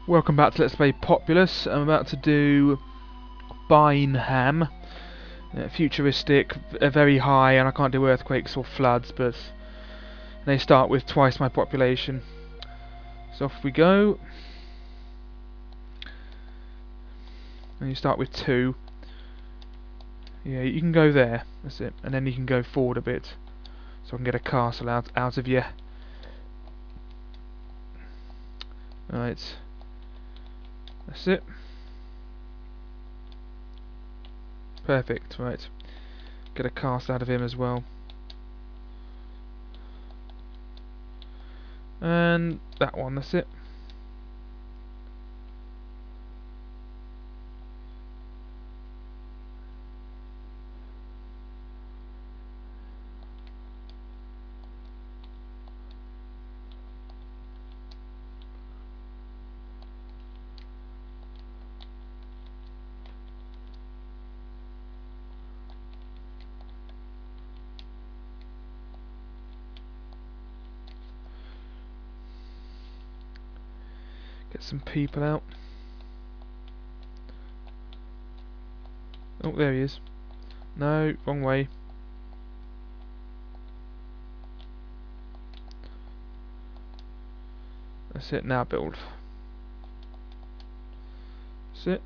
Welcome back to Let's Play Populous. I'm about to do Bineham. Futuristic, very high, and I can't do earthquakes or floods, but they start with twice my population. So off we go. And you start with 2. Yeah, you can go there, that's it. And then you can go forward a bit. So I can get a castle out of you. Right. That's it. Perfect, right. Get a castle out of him as well. And that one, that's it. Get some people out. Oh, there he is. No, wrong way. That's it, now build. That's it.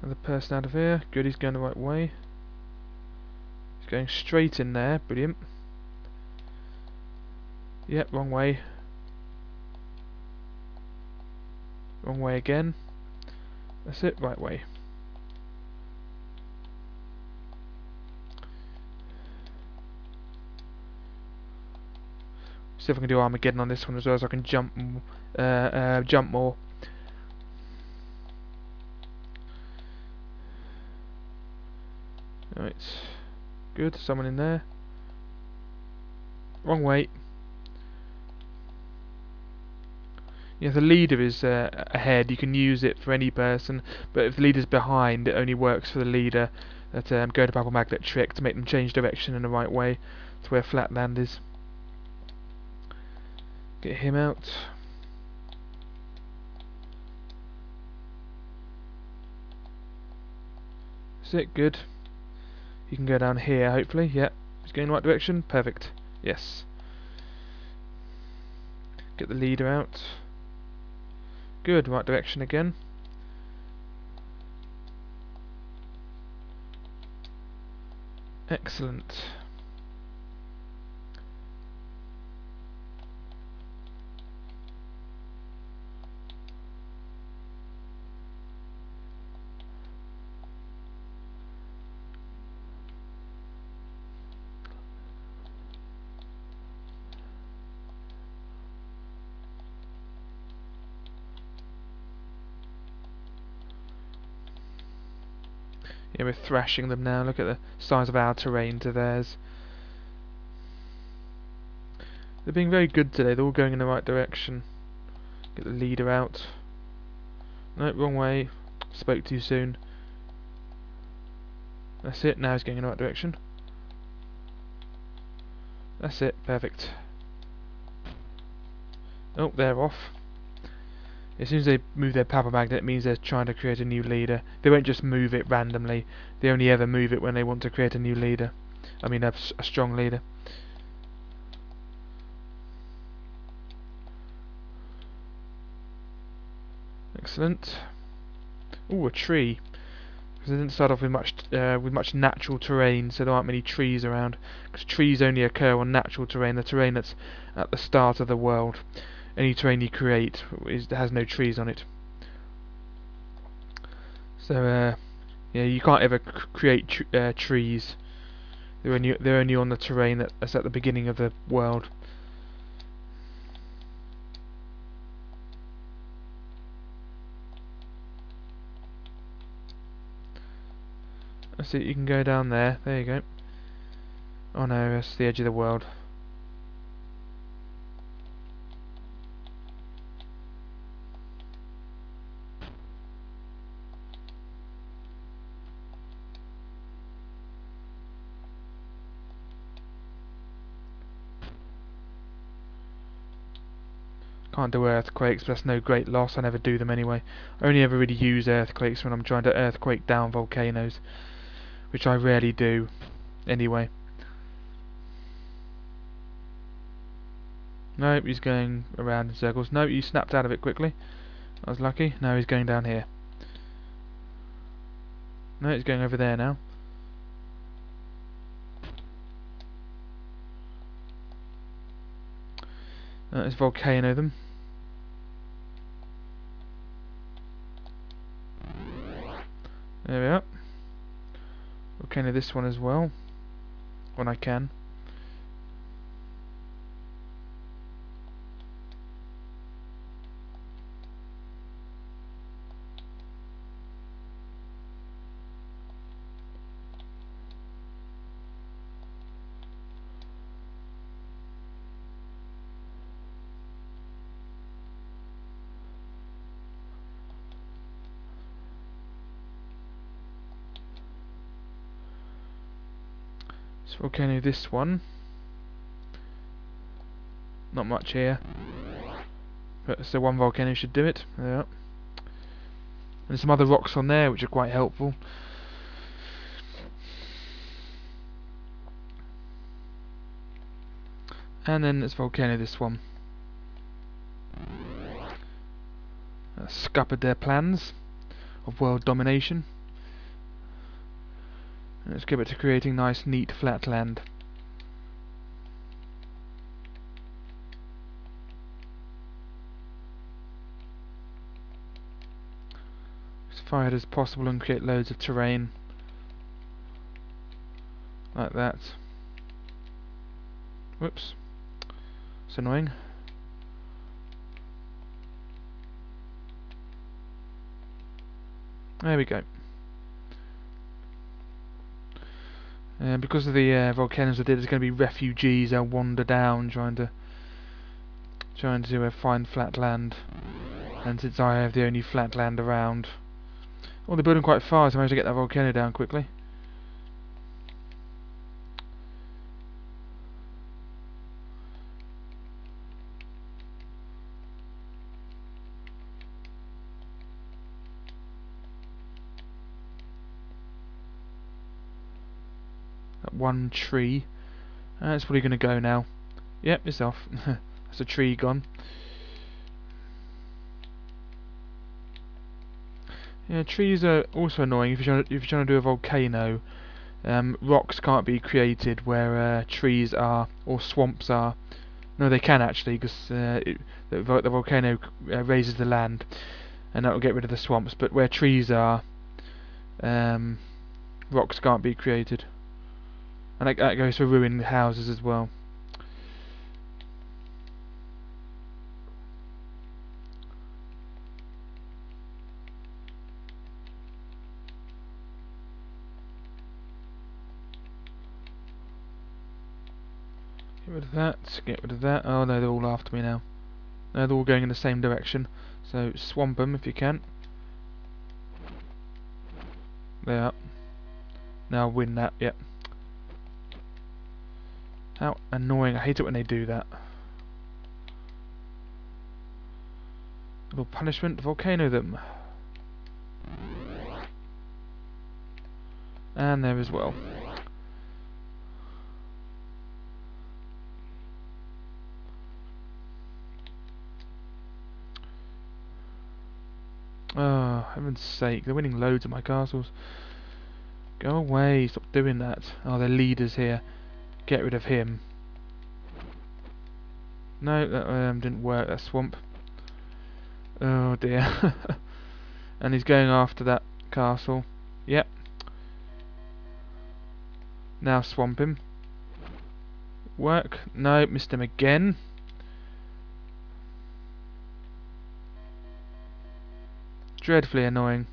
Another person out of here. Good, he's going the right way. He's going straight in there, brilliant. Yep, wrong way. Wrong way again. That's it, right way. See if I can do Armageddon on this one as well, so I can jump more. Right, good. Someone in there. Wrong way. Yeah, the leader is ahead. You can use it for any person, but if the leader's behind, it only works for the leader. That go to Babel Magnet trick to make them change direction in the right way to where Flatland is. Get him out. That's it, good. You can go down here, hopefully. Yep, he's going in the right direction. Perfect. Yes. Get the leader out. Good, right direction again. Excellent. Yeah, we're thrashing them now. Look at the size of our terrain to theirs. They're being very good today. They're all going in the right direction. Get the leader out. No, wrong way. Spoke too soon. That's it. Now he's going in the right direction. That's it. Perfect. Oh, they're off. As soon as they move their power magnet, it means they're trying to create a new leader. They won't just move it randomly. They only ever move it when they want to create a new leader. I mean, a strong leader. Excellent. Ooh, a tree. Because they didn't start off with much natural terrain, so there aren't many trees around. Because trees only occur on natural terrain, the terrain that's at the start of the world. Any terrain you create has no trees on it. So yeah, you can't ever create trees. They're only on the terrain that's at the beginning of the world. That's it. You can go down there. There you go. Oh no, that's the edge of the world. Can't do earthquakes, but that's no great loss. I never do them anyway. I only ever really use earthquakes when I'm trying to earthquake down volcanoes, which I rarely do anyway. Nope, he's going around in circles. Nope, he snapped out of it quickly. I was lucky. Now he's going down here. No, he's going over there now. Let's volcano them. There we are. Volcano this one as well, when I can. Let's volcano this one. Not much here, but so one volcano should do it. There we are. And some other rocks on there which are quite helpful. And then let's volcano this one. Scuppered their plans of world domination. And let's give it to creating nice, neat, flat land. As far as possible and create loads of terrain. Like that. Whoops. It's annoying. There we go. Because of the volcanoes I did, there's going to be refugees. They'll wander down trying to find flat land. And since I have the only flat land around, well, they're building quite fast. I managed to get that volcano down quickly. That one tree. It's probably going to go now. Yep, it's off. That's a tree gone. Yeah, trees are also annoying if you're trying to do a volcano. Rocks can't be created where trees are or swamps are. No, they can actually, because the volcano raises the land, and that will get rid of the swamps. But where trees are, rocks can't be created, and that goes for ruined houses as well. Get rid of that, get rid of that. Oh no, they're all after me now. No, they're all going in the same direction. So swamp them if you can. There. Now win that, yep. How annoying, I hate it when they do that. Little punishment, volcano them. And there as well. Oh, heaven's sake, they're winning loads of my castles. Go away, stop doing that. Oh, their leader's here. Get rid of him. No, that didn't work, that swamp. Oh dear. And he's going after that castle. Yep. Now swamp him. Work. No, missed him again. Dreadfully annoying.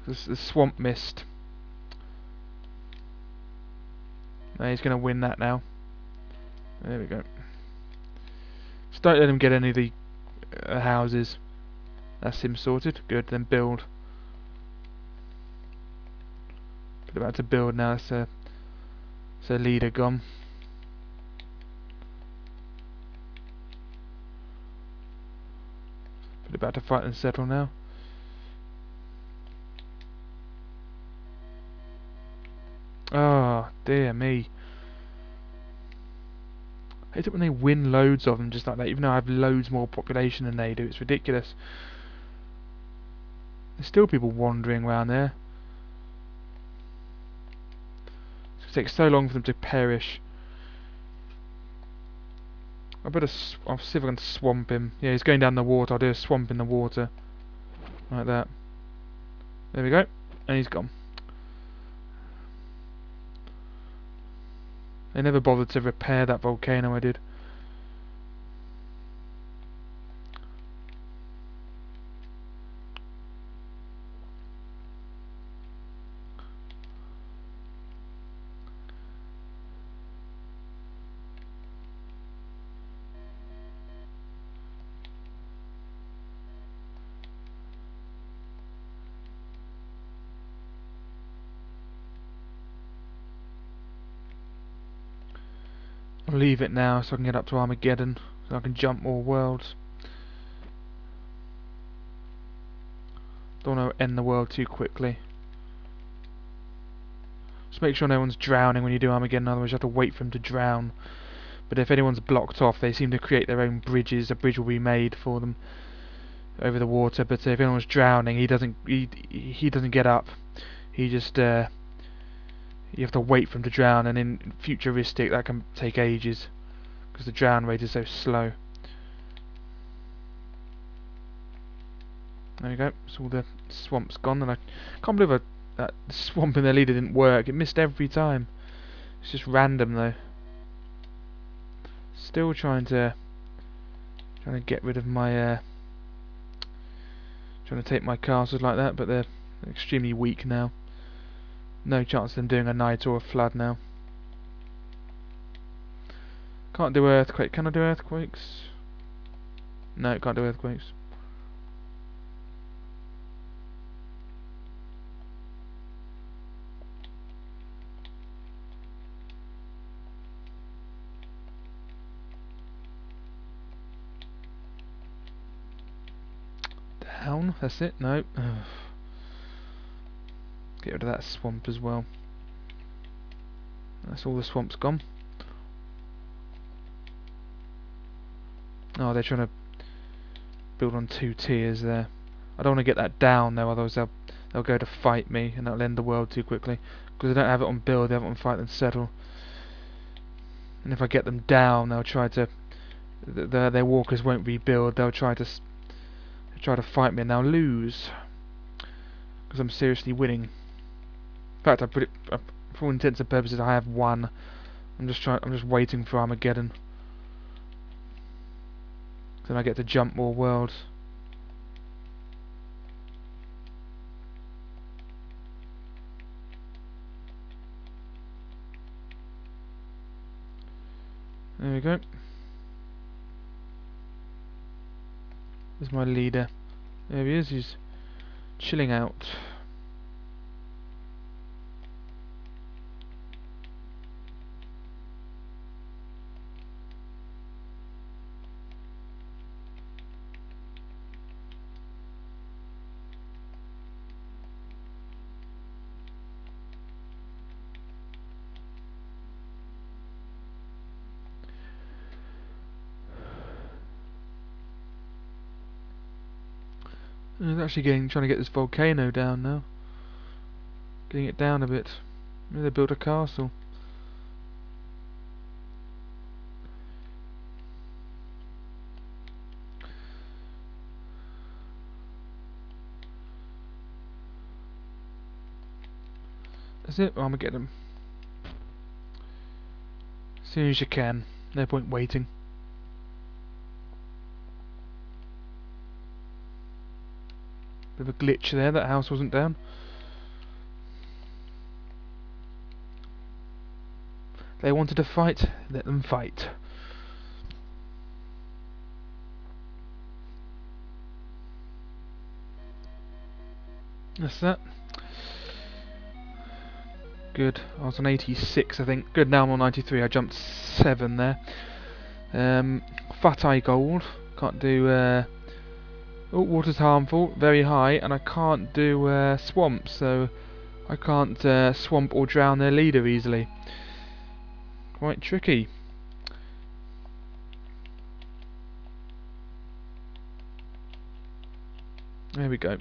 The swamp missed. No, he's going to win that now. There we go. Just don't let him get any of the houses. That's him sorted. Good, then build. But about to build now. It's a leader gone. Put it back to fight and settle now. Oh, dear me. I hate it when they win loads of them just like that, even though I have loads more population than they do. It's ridiculous. There's still people wandering around there. It's going to take so long for them to perish. I'll see if I can swamp him. Yeah, he's going down the water. I'll do a swamp in the water. Like that. There we go. And he's gone. They never bothered to repair that volcano I did. I'll leave it now so I can get up to Armageddon, so I can jump more worlds. Don't want to end the world too quickly. Just make sure no one's drowning when you do Armageddon, otherwise you have to wait for them to drown. But if anyone's blocked off, they seem to create their own bridges. A bridge will be made for them over the water. But if anyone's drowning, he doesn't get up. He just you have to wait for him to drown, and in futuristic that can take ages because the drown rate is so slow. There we go. So all the swamp's gone, and I can't believe that swamp in their leader didn't work. It missed every time. It's just random though. Still trying to get rid of my trying to take my castles like that, but they're extremely weak now. No chance of them doing a night or a flood now. Can't do earthquake. Can I do earthquakes? No, can't do earthquakes. Down. That's it. No. Get rid of that swamp as well. That's all the swamp's gone. Oh, they're trying to build on 2 tiers there. I don't want to get that down though, otherwise they'll go to fight me and that'll end the world too quickly. Because they don't have it on build, they have it on fight and settle. And if I get them down, they'll try to their walkers won't rebuild. They'll try to fight me and they'll lose because I'm seriously winning. In fact, I put it for all intents and purposes. I have won. I'm just waiting for Armageddon. Then I get to jump more worlds. There we go. There's my leader. There he is. He's chilling out. He's actually trying to get this volcano down now. Getting it down a bit. Maybe they built a castle. That's it. Armageddon. As soon as you can. No point waiting. Bit of a glitch there, that house wasn't down. They wanted to fight, let them fight. That's that. Good. I was on 86, I think. Good, now I'm on 93. I jumped 7 there. Fat Eye Gold. Can't do Oh, water's harmful, very high, and I can't do swamp, so I can't swamp or drown their leader easily. Quite tricky. There we go.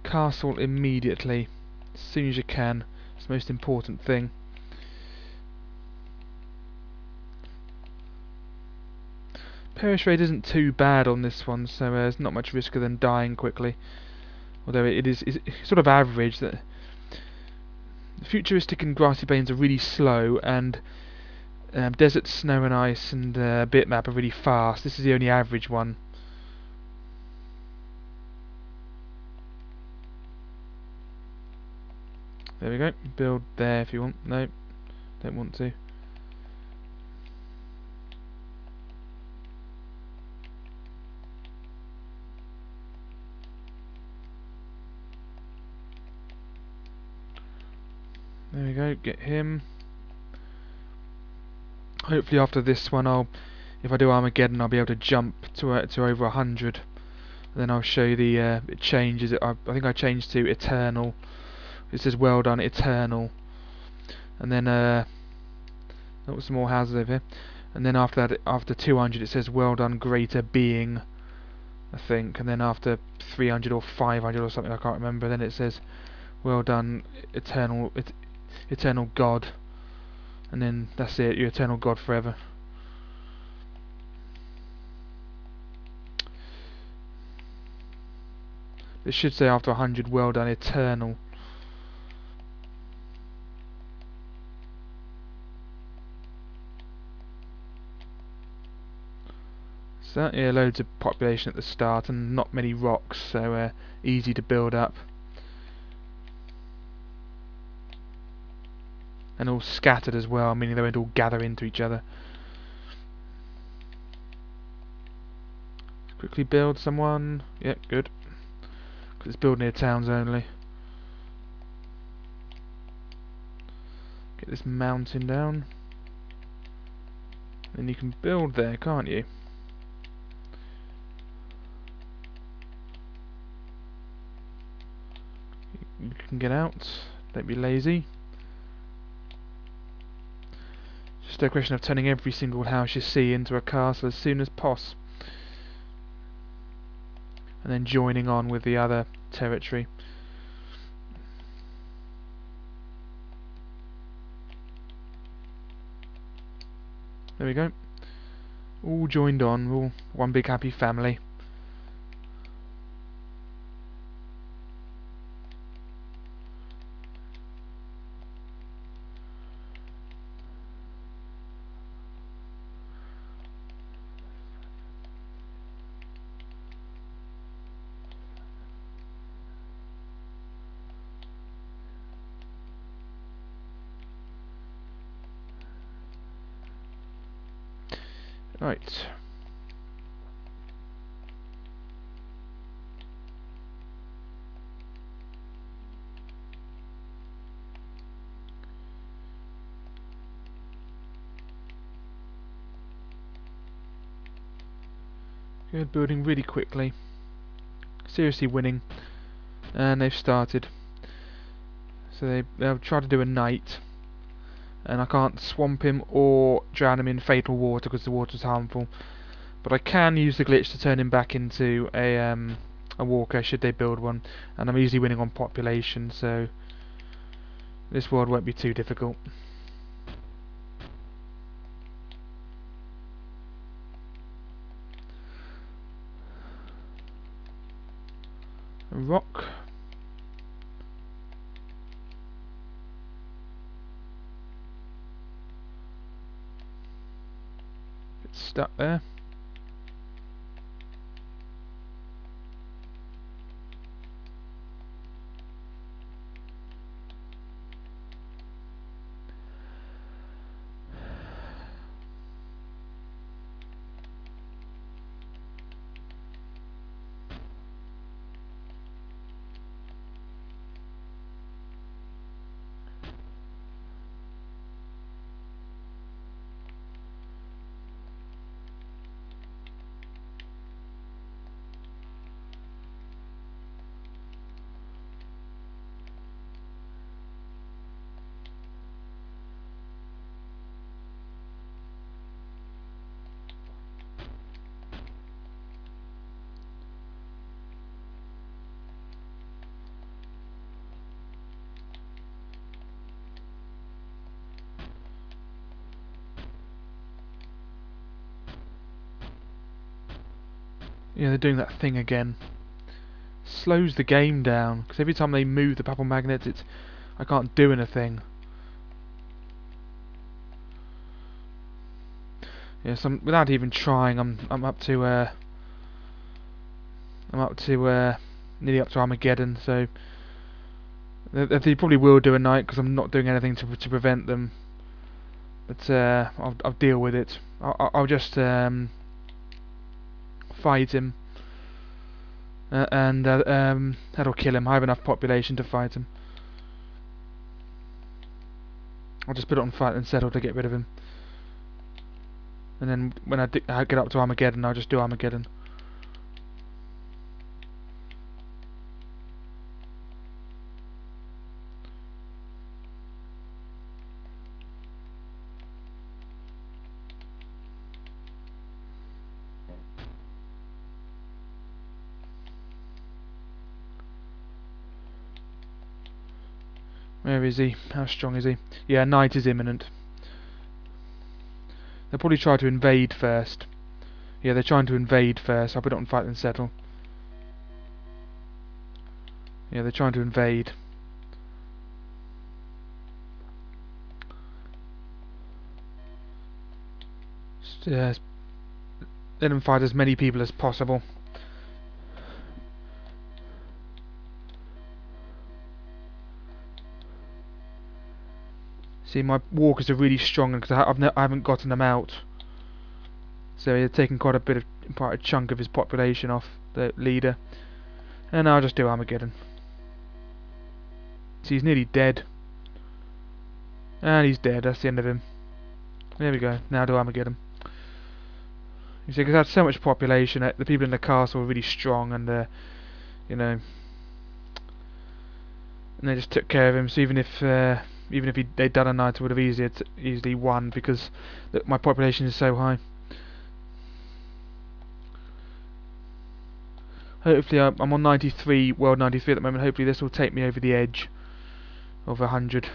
Castle immediately, as soon as you can. It's the most important thing. Perish rate isn't too bad on this one, so there's not much risk of them dying quickly. Although it is sort of average. That futuristic and grassy plains are really slow, and desert, snow and ice and bitmap are really fast. This is the only average one. There we go. Build there if you want. No, don't want to. There we go. Get him. Hopefully after this one, if I do Armageddon, I'll be able to jump to over 100. Then I'll show you the it changes. I think I changed to Eternal. It says well done Eternal, and then some more houses over here. And then after that, after 200, it says well done Greater Being, I think. And then after 300 or 500 or something, I can't remember. Then it says well done Eternal God, and then that's it. You're Eternal God forever. It should say after 100, well done Eternal. So yeah, loads of population at the start and not many rocks, so easy to build up. And all scattered as well, meaning they won't all gather into each other. Quickly build someone. Yep, good. Because it's built near towns only. Get this mountain down. Then you can build there, can't you? You can get out. Don't be lazy. Just a question of turning every single house you see into a castle as soon as possible. And then joining on with the other territory. There we go. All joined on, all one big happy family. Right. Good, building really quickly. Seriously winning. And they've started. So they'll try to do a knight. And I can't swamp him or drown him in fatal water because the water's harmful. But I can use the glitch to turn him back into a walker should they build one. And I'm easily winning on population, so this world won't be too difficult. A rock. It's stuck there. Yeah, they're doing that thing again. Slows the game down, because every time they move the purple magnets, I can't do anything. Yeah, so without even trying, I'm up to nearly up to Armageddon. So they probably will do a night because I'm not doing anything to prevent them. But I'll deal with it. I'll just fight him, and that'll kill him. I have enough population to fight him. I'll just put it on fight and settle to get rid of him. And then when I get up to Armageddon, I'll just do Armageddon. Where is he? How strong is he? Yeah, night is imminent. They'll probably try to invade first. Yeah, they're trying to invade first. I'll put it on fight and settle. Yeah, they're trying to invade. Let them fight as many people as possible. See, my walkers are really strong because I haven't gotten them out. So they're taking quite a chunk of his population off the leader. And I'll just do Armageddon. See, he's nearly dead. And he's dead, that's the end of him. There we go, now do Armageddon. You see, because I had so much population, the people in the castle were really strong and, you know... And they just took care of him, so even if they'd done a night, I would have easily won because my population is so high. Hopefully, I'm on 93, world 93 at the moment. Hopefully, this will take me over the edge of 100.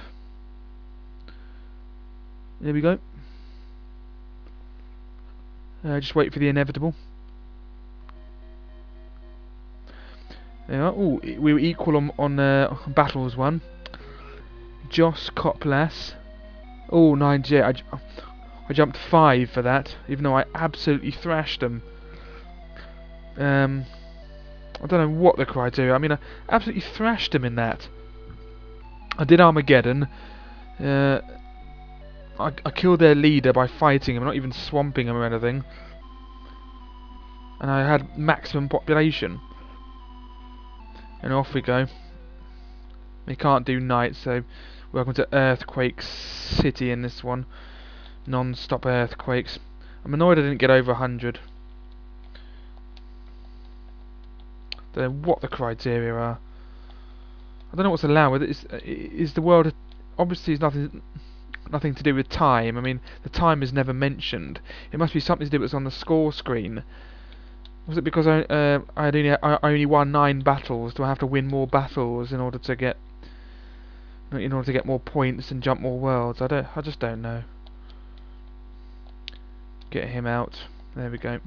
There we go. Just wait for the inevitable. Oh, we were equal on battles won. Joss Populous. Oh, 98. I jumped 5 for that, even though I absolutely thrashed them. I don't know what the criteria. I mean, I absolutely thrashed him in that. I did Armageddon. I killed their leader by fighting him, not even swamping him or anything. And I had maximum population. And off we go. We can't do night, so welcome to Earthquake City in this one. Non-stop earthquakes. I'm annoyed I didn't get over 100. Don't know what the criteria are. I don't know what's allowed. Is the world obviously it's nothing to do with time. I mean, the time is never mentioned. It must be something to do with what's on the score screen. Was it because I only won 9 battles? Do I have to win more battles in order to get more points and jump more worlds? I just don't know. Get him out. There we go.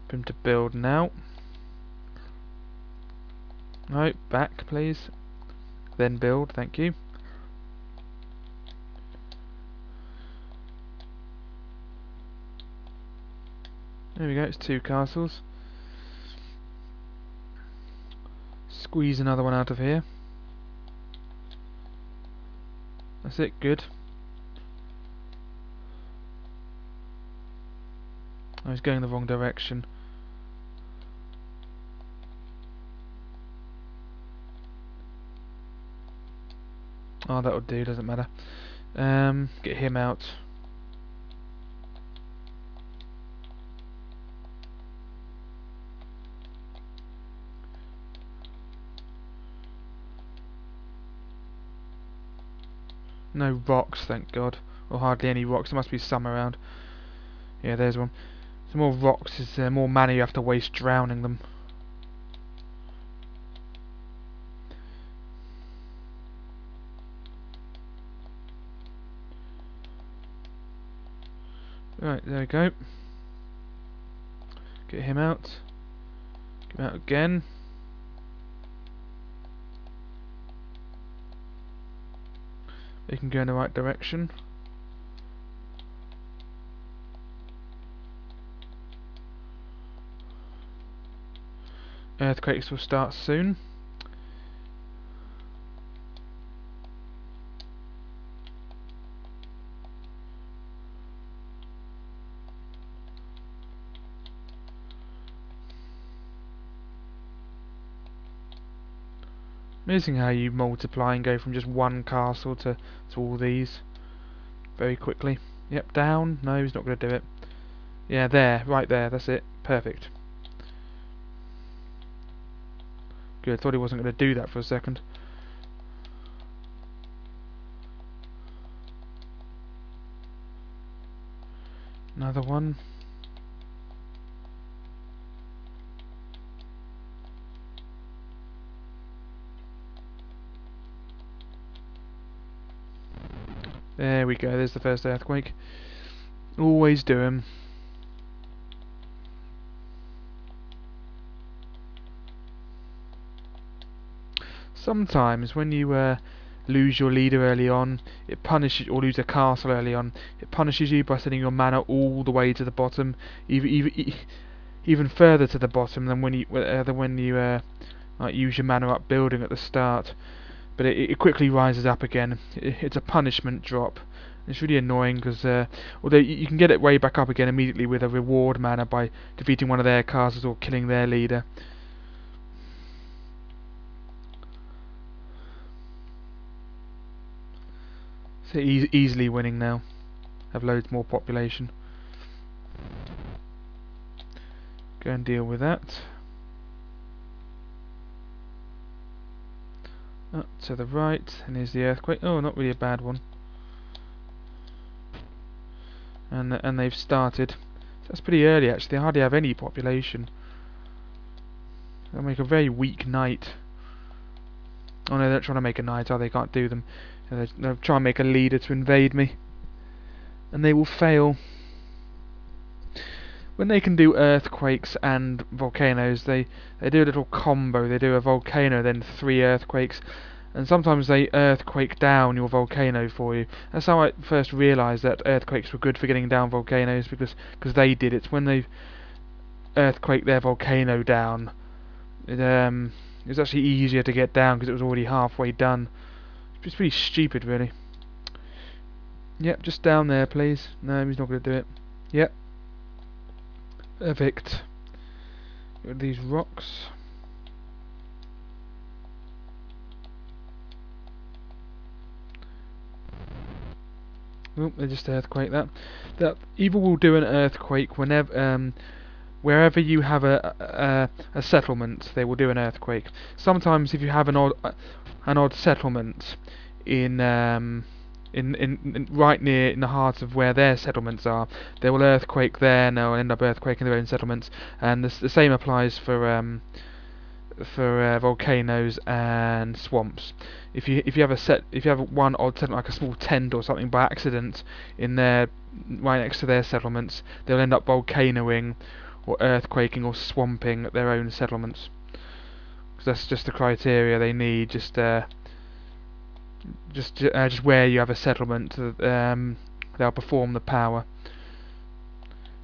Put him to build now. No, back please. Then build, thank you. There we go, it's 2 castles. Squeeze another one out of here. That's it, good. I was going the wrong direction. Oh, that'll do, doesn't matter. Get him out. No rocks, thank God. Or hardly any rocks, there must be some around. Yeah, there's one. The more rocks is more mana you have to waste drowning them. Right, there we go. Get him out. Get him out again. They can go in the right direction. Earthquakes will start soon. Amazing how you multiply and go from just one castle to all these very quickly. Yep, down. No, he's not going to do it. Yeah, there, right there, that's it. Perfect. Good, thought he wasn't going to do that for a second. Another one. There we go, there's the first earthquake. Always do 'em. Sometimes when you lose your leader early on, it punishes, or lose a castle early on, it punishes you by sending your mana all the way to the bottom, even further to the bottom than when you like use your mana up building at the start. But it quickly rises up again. It's a punishment drop. It's really annoying because although you can get it way back up again immediately with a reward mana by defeating one of their castles or killing their leader. So easily winning now. Have loads more population. Go and deal with that. Up to the right, and here's the earthquake. Oh, not really a bad one. And they've started. So that's pretty early actually. They hardly have any population. They'll make a very weak knight. Oh no, they're not trying to make a knight, are they? Can't do them. They'll try and make a leader to invade me. And they will fail. When they can do earthquakes and volcanoes, they do a little combo. They do a volcano, then 3 earthquakes. And sometimes they earthquake down your volcano for you. That's how I first realised that earthquakes were good for getting down volcanoes, because they did it. When they earthquake their volcano down, it was actually easier to get down because it was already halfway done. It's pretty stupid, really. Yep, just down there, please. No, he's not going to do it. Yep. Perfect. Got these rocks. Oh, they just earthquake that. That evil will do an earthquake whenever, wherever you have a settlement, they will do an earthquake. Sometimes, if you have an odd settlement in right near in the heart of where their settlements are, they will earthquake there, and they'll end up earthquaking their own settlements. And the same applies for volcanoes and swamps. If you have one odd settlement, like a small tent or something, by accident in there, right next to their settlements, they'll end up volcanoing or earthquaking or swamping their own settlements. Because that's just the criteria they need. Just where you have a settlement, they'll perform the power.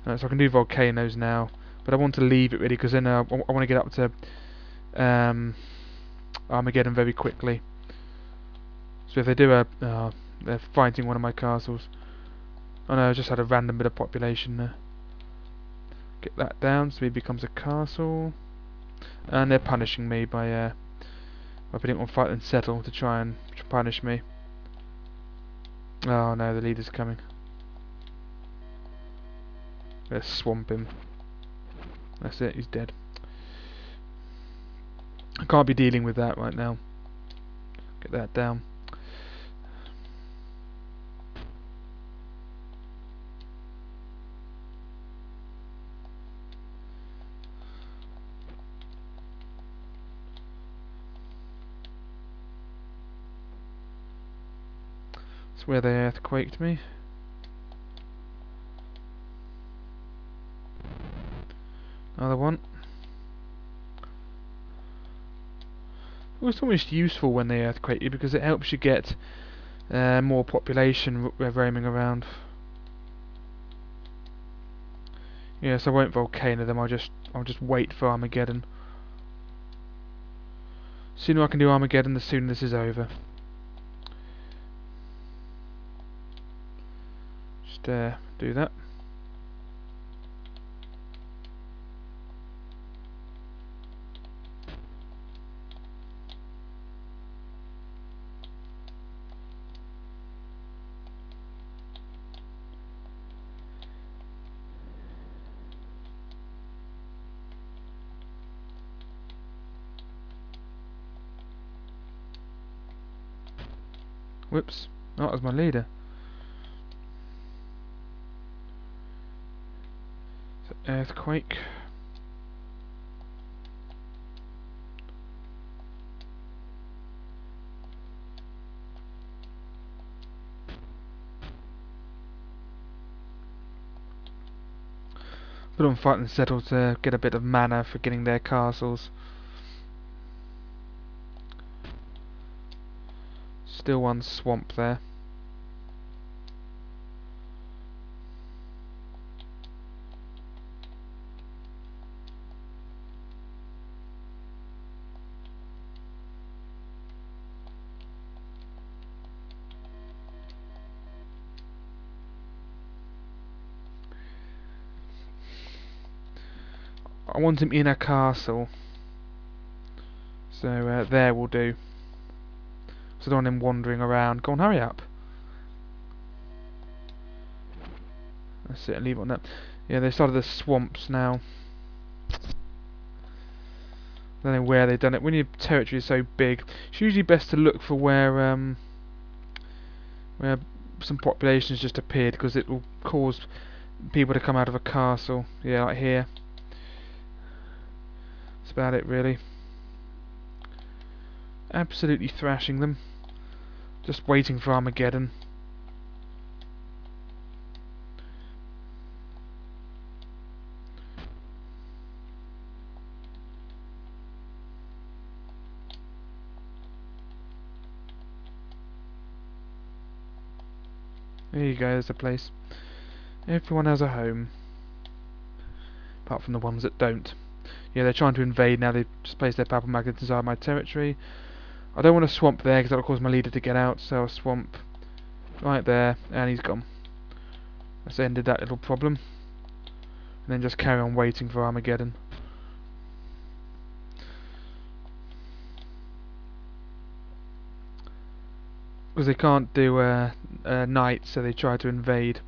So I can do volcanoes now, but I want to leave it really because then I want to get up to Armageddon very quickly. So if they do they're fighting one of my castles. Oh no, I just had a random bit of population there. Get that down so it becomes a castle. And they're punishing me by putting it on fight and settle to try and punish me. Oh no, the leader's coming. Let's swamp him. That's it, he's dead. I can't be dealing with that right now. Get that down. That's where they earthquaked me. Another one. Well, it's almost useful when they earthquake you because it helps you get more population roaming around. Yes, I won't volcano them. I'll just wait for Armageddon. The sooner I can do Armageddon, the sooner this is over. Just do that. Whoops, not as my leader. So, earthquake. Put on fight and settle to get a bit of mana for getting their castles. Still one swamp there. I want him in a castle. So there will do. So I don't want him wandering around. Go on, hurry up. That's it, leave it on that. Yeah, they started the swamps now. I don't know where they've done it. When your territory is so big, it's usually best to look for where some populations just appeared, because it will cause people to come out of a castle. Yeah, like here. That's about it, really. Absolutely thrashing them. Just waiting for Armageddon. There you go, there's the place. Everyone has a home. Apart from the ones that don't. Yeah, they're trying to invade now. They've just placed their purple magnets inside my territory. I don't want to swamp there because that'll cause my leader to get out, so I'll swamp right there, and he's gone. That's ended that little problem. And then just carry on waiting for Armageddon. Because they can't do night, so they try to invade.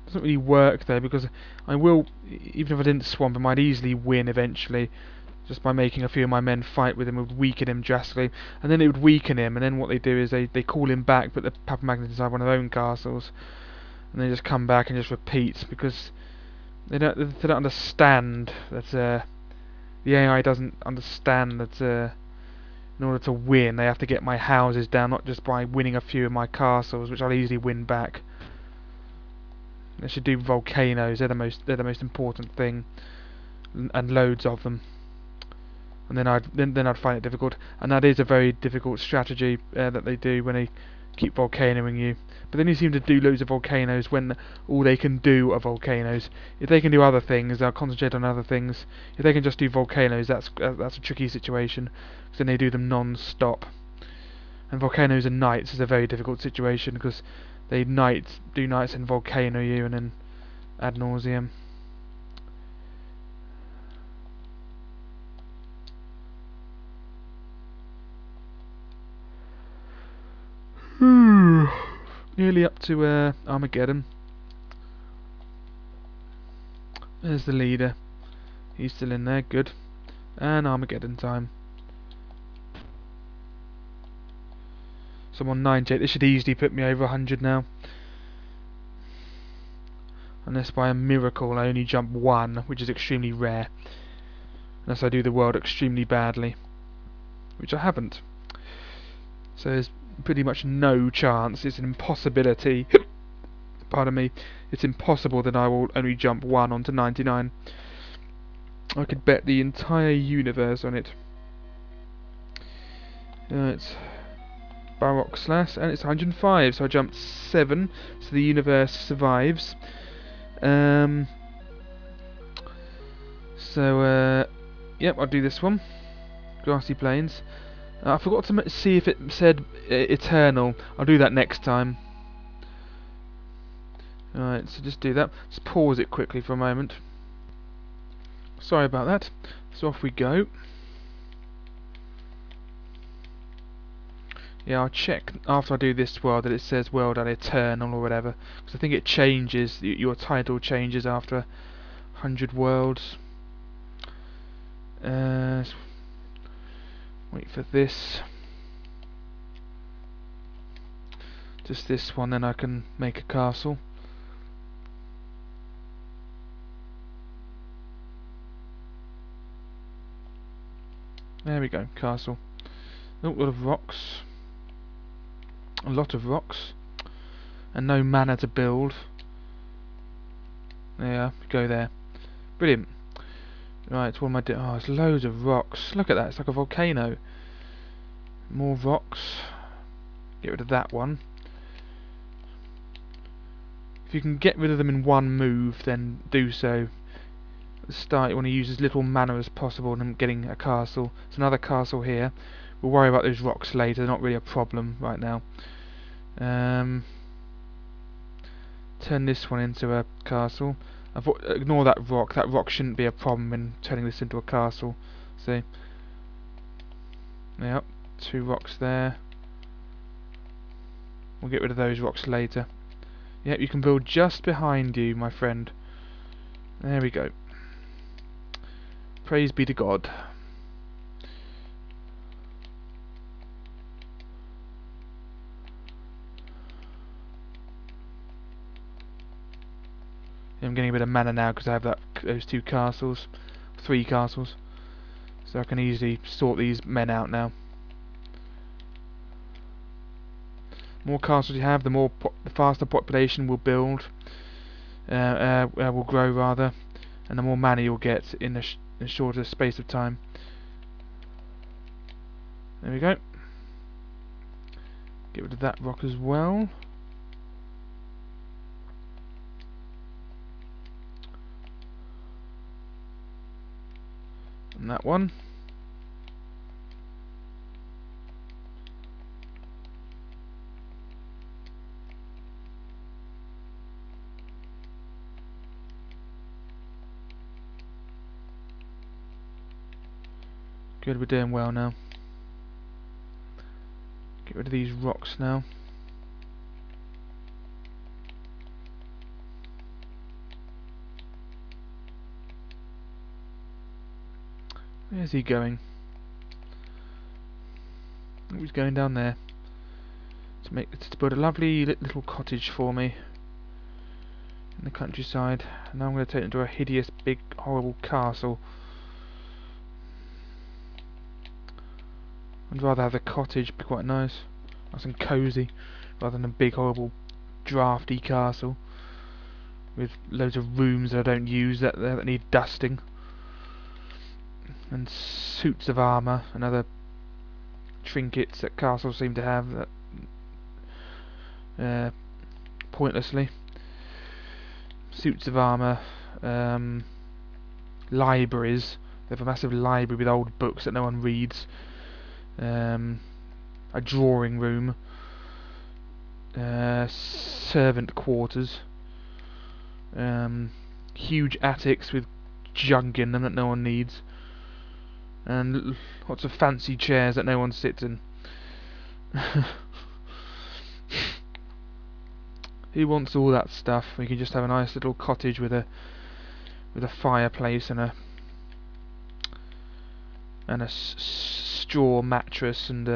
Doesn't really work though, because I will, even if I didn't swamp him, I'd easily win eventually. Just by making a few of my men fight with him, it would weaken him drastically. And then it would weaken him, and then what they do is they call him back, put the purple magnet inside one of their own castles, and they just come back and just repeat, because they don't understand that the AI doesn't understand that in order to win they have to get my houses down, not just by winning a few of my castles, which I'll easily win back. They should do volcanoes. They're the most important thing, and loads of them. And then I'd find it difficult, and that is a very difficult strategy that they do when they keep volcanoing you. But then you seem to do loads of volcanoes when all they can do are volcanoes. If they can do other things, they'll concentrate on other things. If they can just do volcanoes, that's a tricky situation, because then they do them non-stop. And volcanoes and nights is a very difficult situation, because they do nights and volcano you, and then ad nauseum. Nearly up to Armageddon. There's the leader. He's still in there, good. And Armageddon time. So I'm on 98. This should easily put me over 100 now. Unless by a miracle I only jump 1, which is extremely rare. Unless I do the world extremely badly. Which I haven't. So there's pretty much no chance. It's an impossibility pardon me, it's impossible that I will only jump 1 onto 99. I could bet the entire universe on it. It's Baroque slash, and it's 105, so I jumped 7, so the universe survives. Yep, I'll do this one. Grassy Plains. I forgot to see if it said eternal. I'll do that next time. Alright, so just do that. Just pause it quickly for a moment. Sorry about that. So off we go. Yeah, I'll check after I do this world that it says world at eternal or whatever, because I think it changes, your title changes after 100 worlds. Wait for this. Just this one, then I can make a castle. There we go, castle. Oh, a lot of rocks. A lot of rocks. And no mana to build. Yeah, go there. Brilliant. Right, what am I doing? Oh, there's loads of rocks. Look at that, it's like a volcano. More rocks. Get rid of that one. If you can get rid of them in one move, then do so. At the start, you want to use as little mana as possible, and I'm getting a castle. There's another castle here. We'll worry about those rocks later, they're not really a problem right now. Turn this one into a castle. Ignore that rock shouldn't be a problem in turning this into a castle. See? Yep, 2 rocks there. We'll get rid of those rocks later. Yep, you can build just behind you, my friend. There we go. Praise be to God. I'm getting a bit of mana now because I have those 2 castles, 3 castles, so I can easily sort these men out now. The more castles you have, the faster population will build, will grow rather, and the more mana you'll get in a shorter space of time. There we go. Get rid of that rock as well. And that one. Good, we're doing well now. Get rid of these rocks now. Where's he going? Oh, he's going down there to build a lovely little cottage for me in the countryside. And now I'm going to take it into a hideous, big, horrible castle. I'd rather have the cottage be quite nice and cosy, rather than a big, horrible, drafty castle with loads of rooms that I don't use that need dusting, and suits of armour and other trinkets that castles seem to have that pointlessly. Suits of armour, libraries. They have a massive library with old books that no one reads. A drawing room, servant quarters, huge attics with junk in them that no one needs, and lots of fancy chairs that no one sits in. Who wants all that stuff? We can just have a nice little cottage with a fireplace and a straw mattress and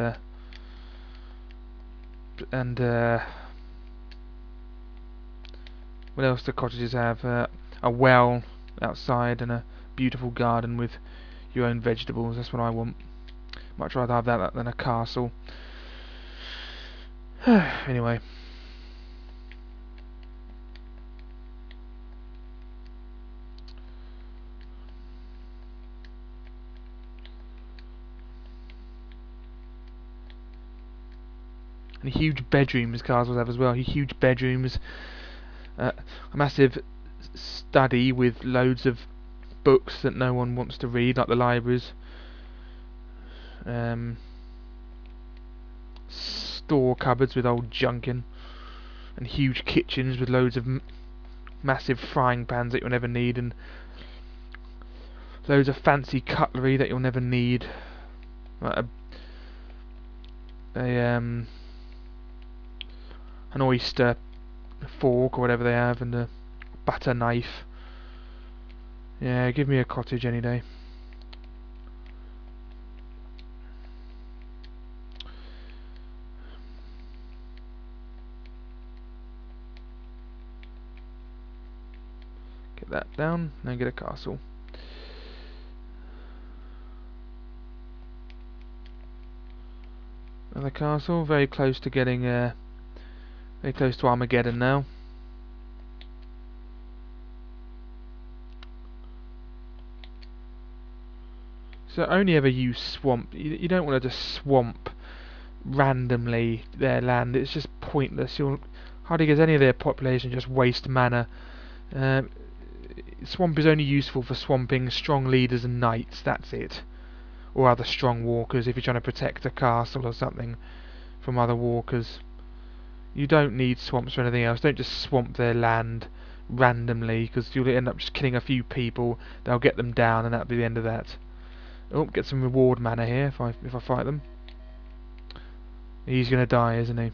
what else do cottages have? A well outside and a beautiful garden with your own vegetables. That's what I want. Much rather have that than a castle. Anyway, And huge bedrooms castles have as well. Huge bedrooms, a massive study with loads of books that no one wants to read, like the libraries. Store cupboards with old junk in, and huge kitchens with loads of massive frying pans that you'll never need, and loads of fancy cutlery that you'll never need, like an oyster fork or whatever they have, and a butter knife. Yeah, give me a cottage any day. Get that down, and get a castle. Another castle, very close to getting, very close to Armageddon now. So only ever use swamp. You don't want to just swamp randomly their land. It's just pointless. You'll hardly get any of their population, just waste mana. Swamp is only useful for swamping strong leaders and knights, that's it. Or other strong walkers if you're trying to protect a castle or something from other walkers. You don't need swamps for anything else. Don't just swamp their land randomly, because you'll end up just killing a few people. They'll get them down and that'll be the end of that. Oh, get some reward mana here if I fight them. He's gonna die, isn't he?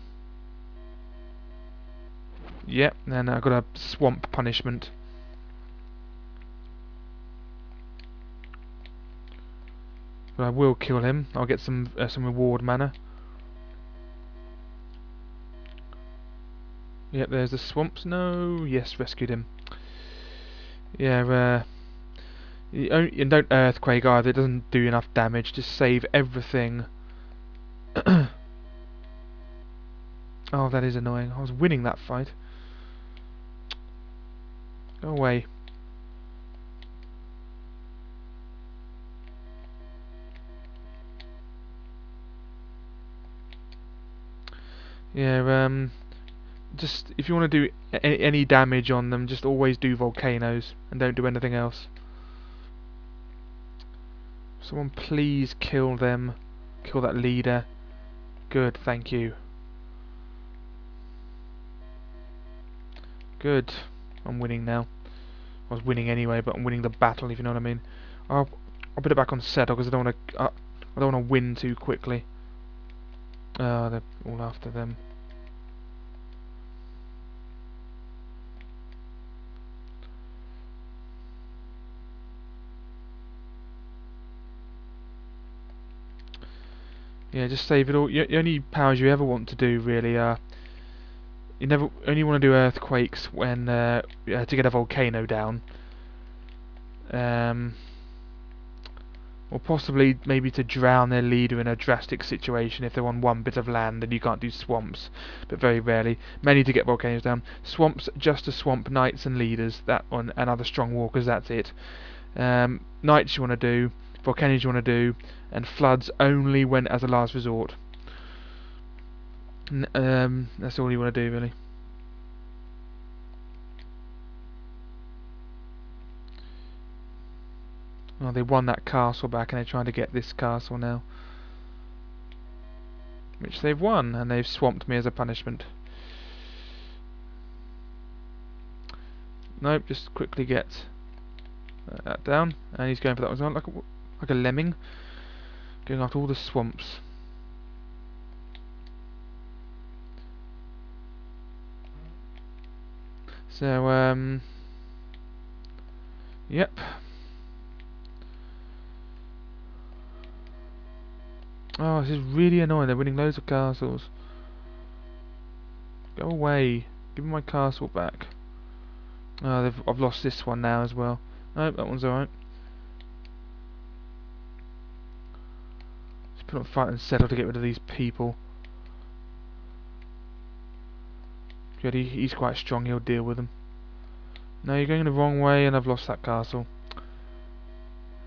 Yep, and I've got a swamp punishment. But I will kill him. I'll get some reward mana. Yep, there's the swamps. No, yes, rescued him. Yeah, and don't earthquake either. It doesn't do enough damage. Just save everything. Oh, that is annoying. I was winning that fight. Go away. Yeah, just if you want to do any damage on them, just always do volcanoes and don't do anything else. Someone please kill them. Kill that leader. Good, thank you. Good. I'm winning now. I was winning anyway, but I'm winning the battle, if you know what I mean. I'll put it back on settle because I don't want to win too quickly. They're all after them. Yeah, just save it all. The only powers you ever want to do really are you never only want to do earthquakes when to get a volcano down. Or possibly maybe to drown their leader in a drastic situation if they're on one bit of land and you can't do swamps, but very rarely. Mainly to get volcanoes down. Swamps just to swamp knights and leaders, that one, and other strong walkers, that's it. Knights you want to do, volcanoes you want to do, and floods only when as a last resort. That's all you want to do really. Oh, they won that castle back and they're trying to get this castle now. Which they've won, and they've swamped me as a punishment. Nope, just quickly get that down. And he's going for that one, like a lemming. Going after all the swamps. So, yep. Oh, this is really annoying. They're winning loads of castles. Go away. Give me my castle back. Oh, I've lost this one now as well. Nope, that one's alright. Just put on fight and settle to get rid of these people. Good, he's quite strong. He'll deal with them. No, you're going the wrong way, and I've lost that castle.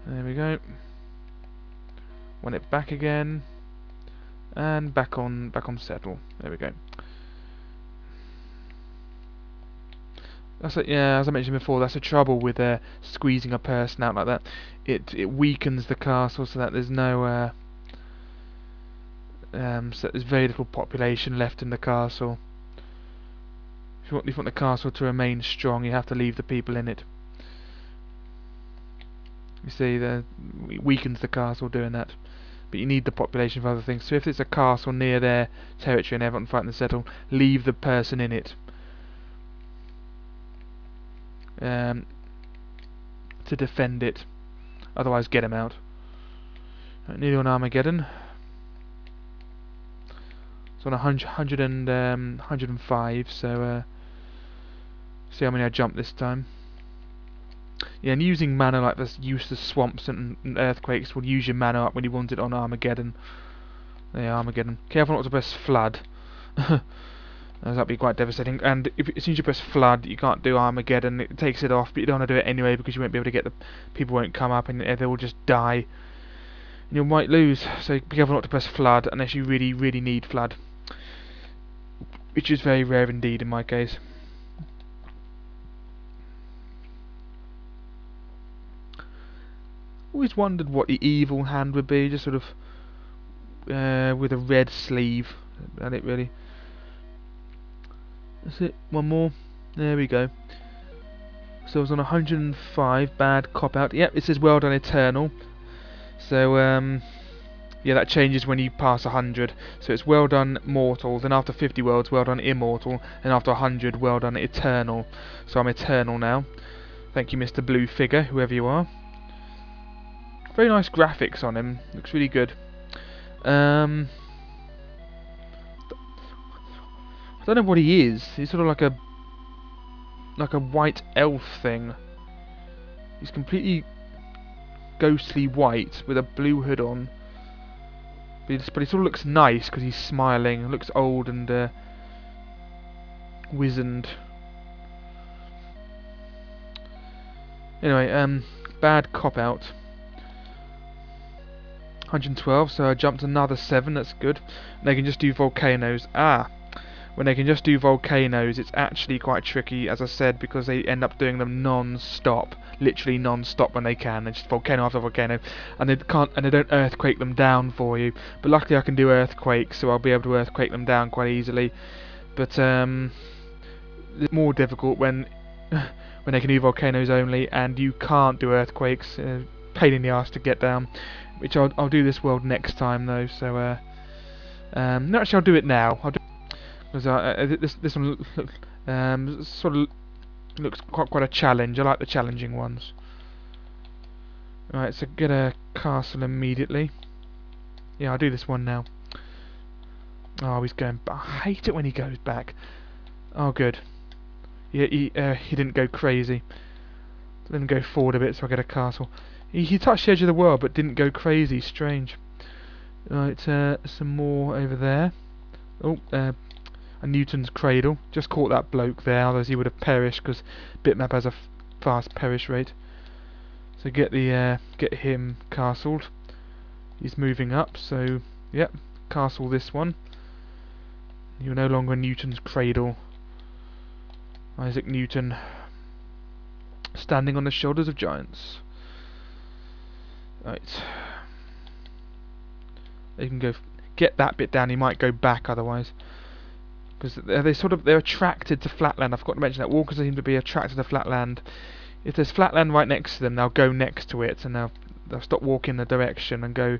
There we go. Want it back again. And back on settle. There we go. That's yeah, as I mentioned before, that's the trouble with squeezing a person out like that. It weakens the castle so that there's no so there's very little population left in the castle. If you want the castle to remain strong, you have to leave the people in it. You see, it weakens the castle doing that. But you need the population for other things. So if it's a castle near their territory and everyone fighting to settle, leave the person in it. To defend it. Otherwise, get him out. Right, nearly on Armageddon. It's on 105, so see how many I jump this time. Yeah, and using mana like this, useless swamps and earthquakes will use your mana up when you want it on Armageddon. Yeah, Armageddon. Careful not to press flood. That'd be quite devastating. And as soon as you press flood, you can't do Armageddon. It takes it off, but you don't want to do it anyway because you won't be able to get the people won't come up and they will just die. And you might lose. So be careful not to press flood unless you really, really need flood, which is very rare indeed in my case. Always wondered what the evil hand would be, just sort of with a red sleeve. And it really. That's it. One more. There we go. So I was on 105. Bad cop out. Yep, it says well done eternal. So yeah, that changes when you pass 100. So it's well done mortal. Then after 50 worlds, well done immortal. And after 100, well done eternal. So I'm eternal now. Thank you, Mr. Blue Figure, whoever you are. Very nice graphics on him. Looks really good. I don't know what he is. He's sort of like a white elf thing. He's completely ghostly white with a blue hood on. But he sort of looks nice because he's smiling. Looks old and wizened. Anyway, bad cop out. 112, so I jumped another 7, that's good. And they can just do volcanoes. When they can just do volcanoes, it's actually quite tricky, as I said, because they end up doing them non-stop, literally non-stop when they can. It's just volcano after volcano, and they don't earthquake them down for you. But luckily I can do earthquakes, so I'll be able to earthquake them down quite easily. But it's more difficult when when they can do volcanoes only, and you can't do earthquakes. Pain in the ass to get down. Which I'll do this world next time though. So no, actually I'll do it now. I'll do because this one sort of looks quite a challenge. I like the challenging ones. Right, so get a castle immediately. Yeah, I'll do this one now. Oh, he's going back. I hate it when he goes back. Oh, good. He didn't go crazy. Let him go forward a bit so I get a castle. He touched the edge of the world but didn't go crazy. Strange. Right, some more over there. Oh, a Newton's cradle. Just caught that bloke there, otherwise he would have perished because bitmap has a fast perish rate. So get him castled. He's moving up, so yep, castle this one. You're no longer Newton's cradle. Isaac Newton, standing on the shoulders of giants. Right. They can go get that bit down. He might go back otherwise, because they're attracted to flatland. I forgot to mention that walkers seem to be attracted to flatland. If there's flatland right next to them, they'll go next to it, and they'll stop walking the direction and go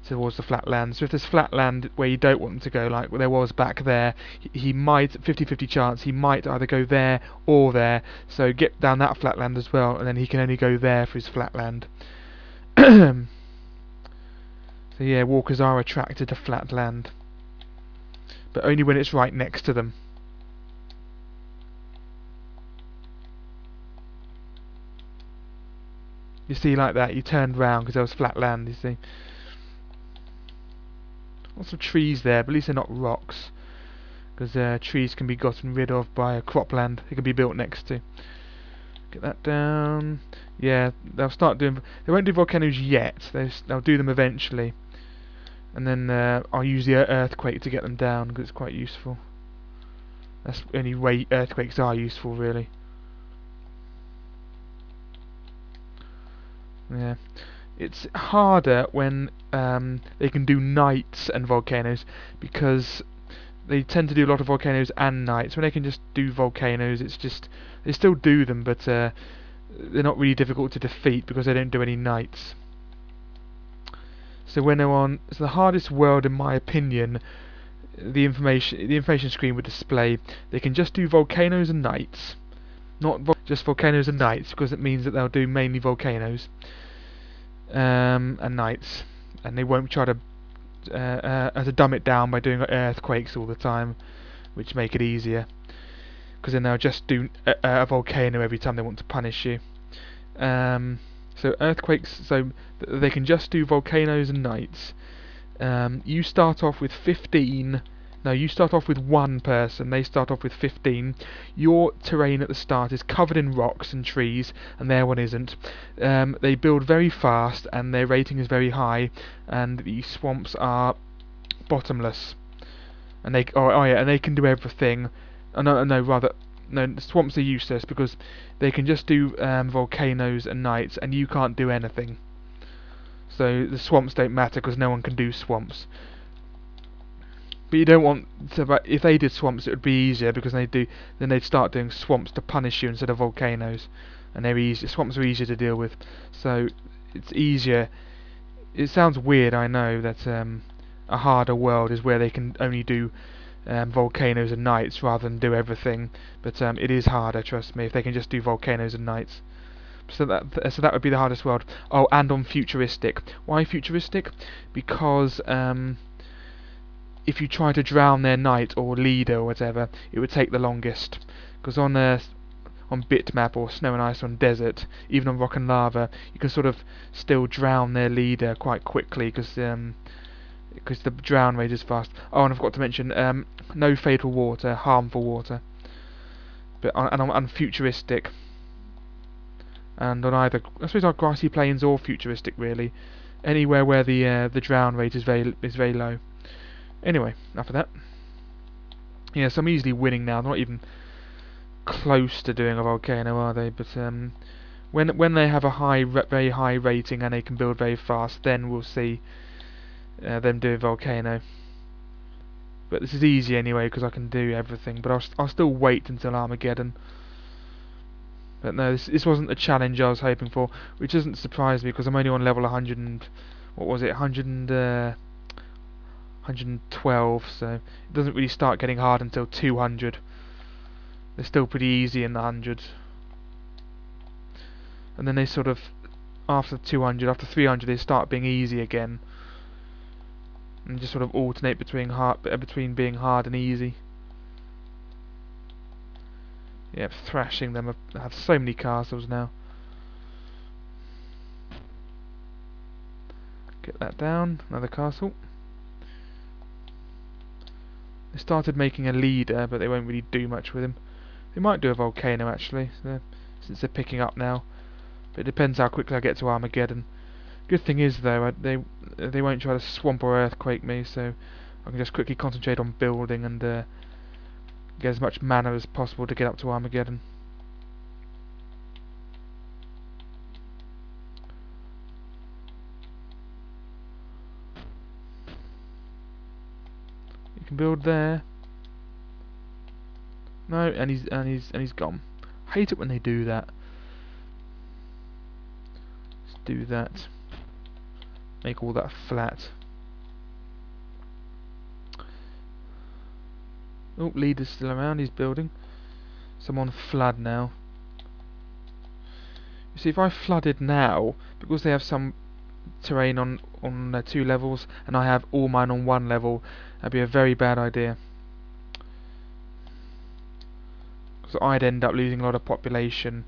towards the flatland. So if there's flatland where you don't want them to go, like there was back there, he might 50-50 chance he might either go there or there. So get down that flatland as well, and then he can only go there for his flatland. So yeah, walkers are attracted to flat land, but only when it's right next to them. You see, like that, you turned round because there was flat land, you see. Lots of trees there, but at least they're not rocks, because trees can be gotten rid of by a cropland they can be built next to. Get that down. Yeah, they'll start doing. They won't do volcanoes yet. They'll do them eventually. And then I'll use the earthquake to get them down because it's quite useful. That's the only way earthquakes are useful, really. Yeah. It's harder when they can do nights and volcanoes, because they tend to do a lot of volcanoes and nights. When they can just do volcanoes, it's just they still do them, but they're not really difficult to defeat because they don't do any nights. So when they're on, it's the hardest world in my opinion. The information screen would display they can just do volcanoes and nights, not just volcanoes and nights, because it means that they'll do mainly volcanoes and nights, and they won't try to dumb it down by doing earthquakes all the time, which make it easier, because then they'll just do a volcano every time they want to punish you. So earthquakes, so they can just do volcanoes and nights. You start off with 15. No, you start off with one person. They start off with 15. Your terrain at the start is covered in rocks and trees, and their one isn't. They build very fast, and their rating is very high. And the swamps are bottomless. And they, oh yeah, and they can do everything. No, the swamps are useless because they can just do volcanoes and nights, and you can't do anything. So the swamps don't matter because no one can do swamps. But you don't want to. But if they did swamps, it would be easier because then they'd start doing swamps to punish you instead of volcanoes, and they're easy. Swamps are easier to deal with, so it's easier. It sounds weird, I know, that a harder world is where they can only do volcanoes and nights rather than do everything. But it is harder, trust me, if they can just do volcanoes and nights. So that would be the hardest world. Oh, and on futuristic. Why futuristic? Because if you try to drown their knight or leader or whatever, it would take the longest. Because on bitmap or snow and ice on desert, even on rock and lava, you can sort of still drown their leader quite quickly because the drown rate is fast. Oh, and I forgot to mention, no fatal water, harmful water. But on futuristic, and on either, I suppose, our grassy plains or futuristic, really, anywhere where the drown rate is very low. Anyway, enough of that. Yes, I'm easily winning now. They're not even close to doing a volcano, are they? But when they have a very high rating and they can build very fast, then we'll see them do a volcano. But this is easy anyway because I can do everything. But I'll still wait until Armageddon. But no, this wasn't the challenge I was hoping for, which doesn't surprise me because I'm only on level 100 and what was it, 112. So it doesn't really start getting hard until 200. They're still pretty easy in the hundreds, and then they sort of after 200, after 300, they start being easy again, and just sort of alternate between being hard and easy. Yep, thrashing them. I have so many castles now. Get that down. Another castle. They started making a leader, but they won't really do much with him. They might do a volcano actually, since they're picking up now. But it depends how quickly I get to Armageddon. Good thing is though, they won't try to swamp or earthquake me, so I can just quickly concentrate on building and get as much mana as possible to get up to Armageddon. You can build there. No, and he's gone. Hate it when they do that. Let's do that. Make all that flat. Oh, leader's still around, he's building. So I'm on flood now. You see, if I flooded now, because they have some terrain on 2 levels, and I have all mine on 1 level, that'd be a very bad idea. Because I'd end up losing a lot of population,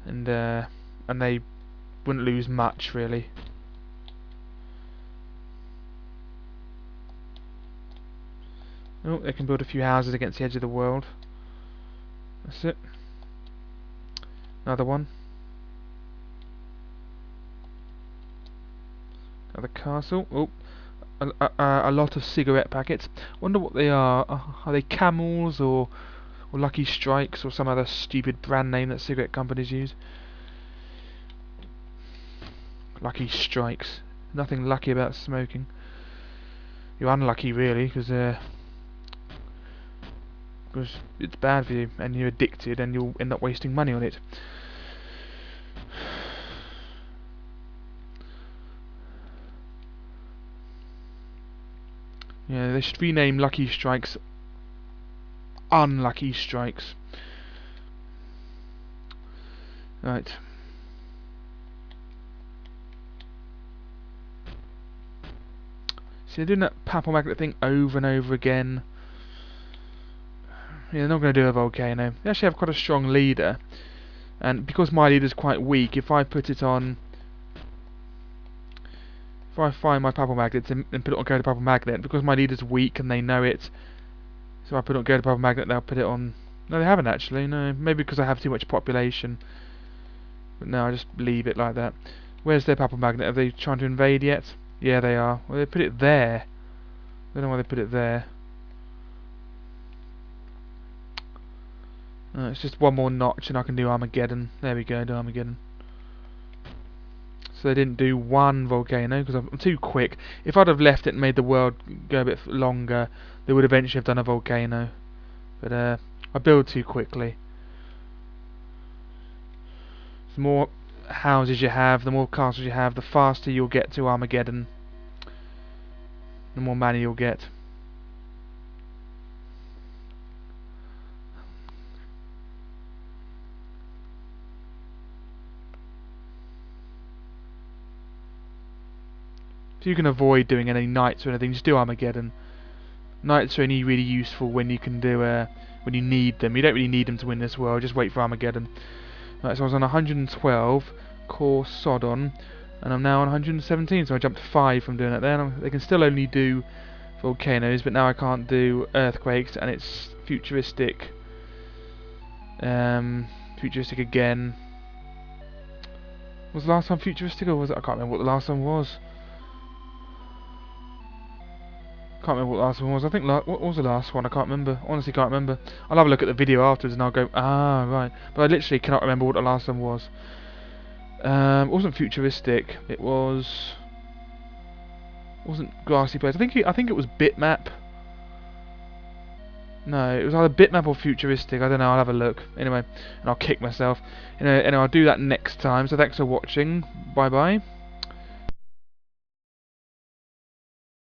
and they wouldn't lose much, really. Oh, they can build a few houses against the edge of the world. That's it. Another one. Another castle. Oh, a lot of cigarette packets. Wonder what they are. Are they Camels or Lucky Strikes or some other stupid brand name that cigarette companies use? Lucky Strikes. Nothing lucky about smoking. You're unlucky, really, because it's bad for you, and you're addicted, and you'll end up wasting money on it. Yeah, they should rename Lucky Strikes Unlucky Strikes. Right. See, they're doing that Papal Magnet thing over and over again. Yeah, they're not going to do a volcano. They actually have quite a strong leader, and because my leader's quite weak, if I put it on, if I find my Papal Magnet and put it on Go to Papal Magnet, because my leader's weak and they know it, so I put it on Go to Papal Magnet, they'll put it on. No, they haven't actually. No, maybe because I have too much population. But no, I just leave it like that. Where's their Papal Magnet? Are they trying to invade yet? Yeah, they are. Well, they put it there. I don't know why they put it there. It's just one more notch and I can do Armageddon. There we go, do Armageddon. So they didn't do one volcano because I'm too quick. If I'd have left it and made the world go a bit longer, they would eventually have done a volcano. But I build too quickly. The more houses you have, the more castles you have, the faster you'll get to Armageddon. The more money you'll get. If you can avoid doing any knights or anything, just do Armageddon. Knights are only really useful when you can do when you need them. You don't really need them to win this world. Just wait for Armageddon. Right, so I was on 112 core Sodon, and I'm now on 117. So I jumped 5 from doing it there. They can still only do volcanoes, but now I can't do earthquakes, and it's futuristic. Futuristic again. Was the last time futuristic, or was it? I can't remember what the last one was. Can't remember what the last one was. I think what was the last one? I can't remember. Honestly, can't remember. I'll have a look at the video afterwards and I'll go, ah, right. But I literally cannot remember what the last one was. It wasn't futuristic. It wasn't grassy place. I think it was bitmap. No, it was either bitmap or futuristic. I don't know. I'll have a look. Anyway, and I'll kick myself. Anyway, I'll do that next time. So thanks for watching. Bye bye.